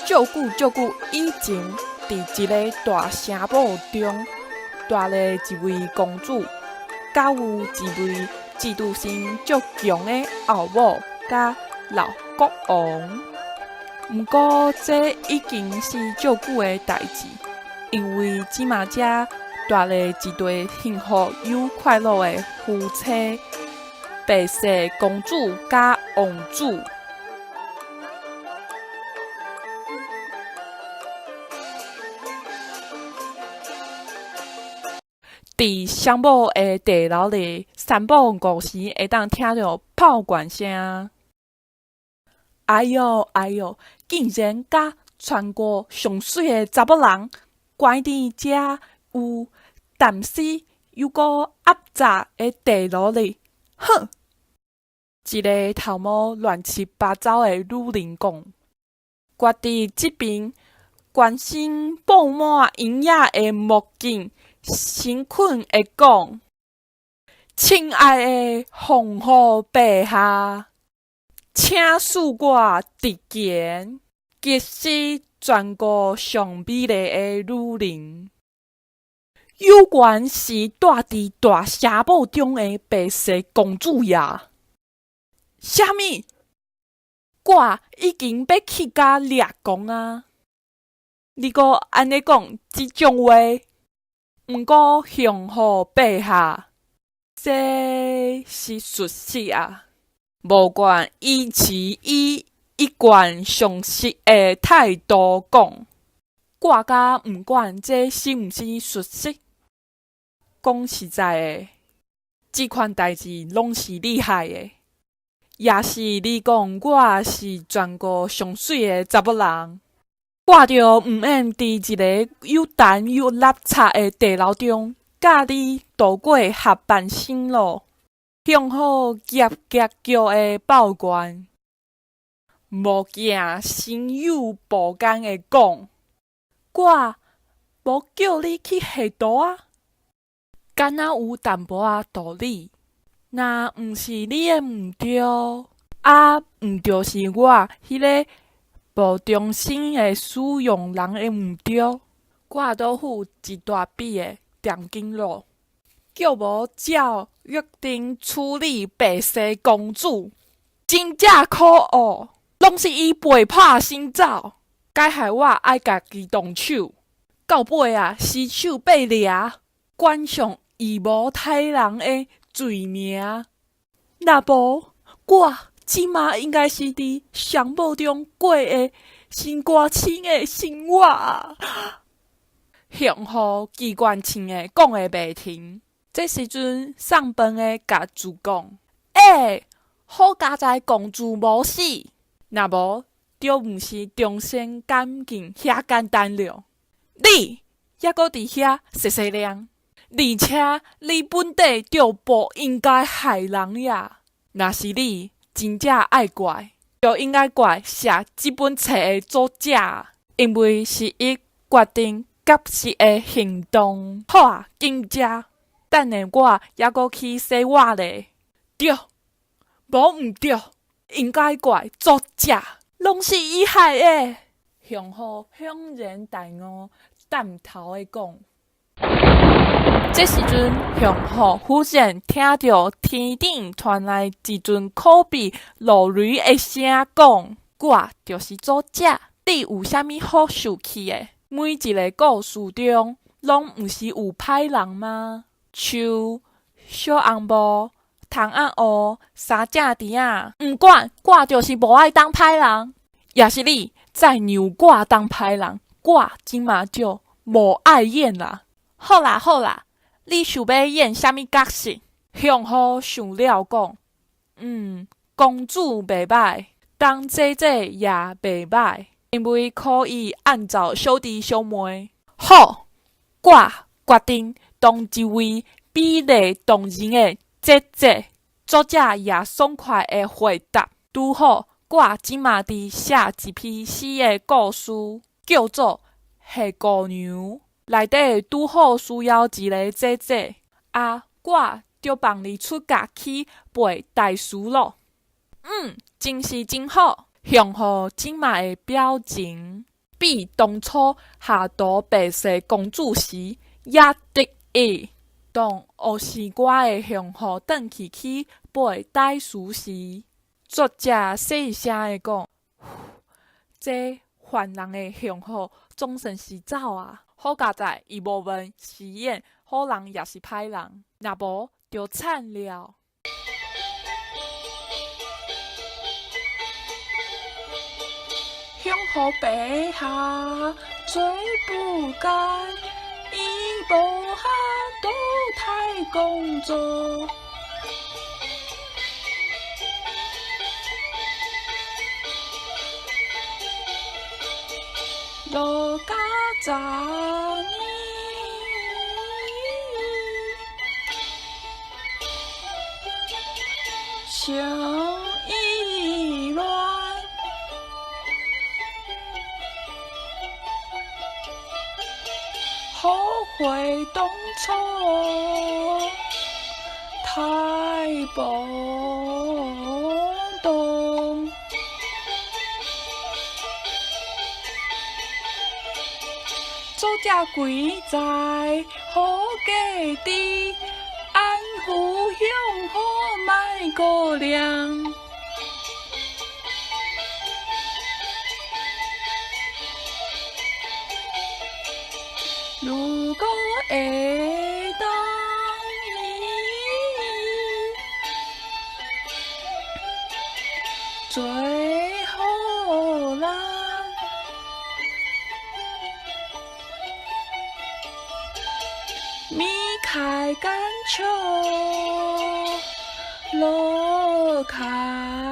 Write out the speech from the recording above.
足久以前，伫一个大城堡中，住了一位公主，甲有一位嫉妒心足强的后母甲老国王。毋过，这已经是足久的代志，因为即马遮住了一对幸福又快乐的夫妻——白色公主甲王子。伫乡堡的地牢里散步5时，会当听到炮管声。哎哟哎哟！竟然甲全国上水的查某人关伫遮有淡死又搁压榨的地牢里，哼！一个头毛乱七八糟的女人讲。决伫即边，全身布满营养的目镜，诚恳地讲：“亲爱的皇后陛下，请恕我直言，其实全国上美丽的女人，有缘是住伫大城堡中的白色公主呀！啥物？我已经要去甲掠光啊！你搁安尼讲即种话？毋过皇后陛下，这是事实啊！无管以持以一贯常识的态度讲，我甲毋管这是毋是事实。讲实在的，即款代志拢是厉害的。也是你讲我是全国上水的查某人，我着毋免伫一个又陈又垃圾的地牢中，甲你度过下半生路。向好夹叫的报官，无惊心有不甘的讲，我无叫你去下毒啊，敢若有淡薄仔道理。若毋是你的毋对，毋就是我迄个无忠心的使用人的毋对，我都付一大笔的定金咯。叫无照约定处理白色公主，真正可恶，拢是伊背叛先走，该害我爱家己动手，到尾失手被掠，冠上义无太人的罪名。若无，我即马应该是伫城堡中过的心肝清的生活啊！幸好机关枪的讲个袂停。这时阵，上饭的甲主讲：“好佳在公主无死，若无就毋是终身监禁遐简单了。你还阁伫遐细细念，而且你本底就不应该害人呀！若是你真正爱怪，就应该怪写这本册的作者，因为是伊决定及时的行动。好啊，紧食。等下我还阁去洗碗咧。对，无毋对，应该怪作者，拢是伊害的。向好恍然大悟，淡头的讲。这时阵，向好忽然听到天顶传来一阵可比落雷的声，讲：“我就是作者，你有啥物好生气的？每一个故事中，拢毋是有歹人吗？像小红帽、虫仔乌、三只猪仔，毋管，我就是无爱当歹人。也是你再让我当歹人，我即马就无爱演啦。好啦好啦，你想要演啥物角色？向好想了讲，公主袂歹，当姐姐也袂歹，因为可以按照小弟小妹。好，我决定当一位美丽动人的姐姐。作者也爽快的回答：拄好，我即马伫写一篇诗的故事，叫做《黑姑娘》，内底拄好需要一个姐姐，我就放你出家去背大师咯。真是真好。向好即马的表情，比当初下毒白雪公主时也得意。当学士我的向后转去背代书时，作者细声的讲：“这犯人的向后总算是走啊！好佳在伊无问是演好人也是歹人，若无就惨了。”向后白下最不该，伊无下堕太公主。落家杂念，心意乱。后悔当初太懵懂，作者贵在好家己，安抚向好莫过量。如果会当最好人，米开甘蔗落开。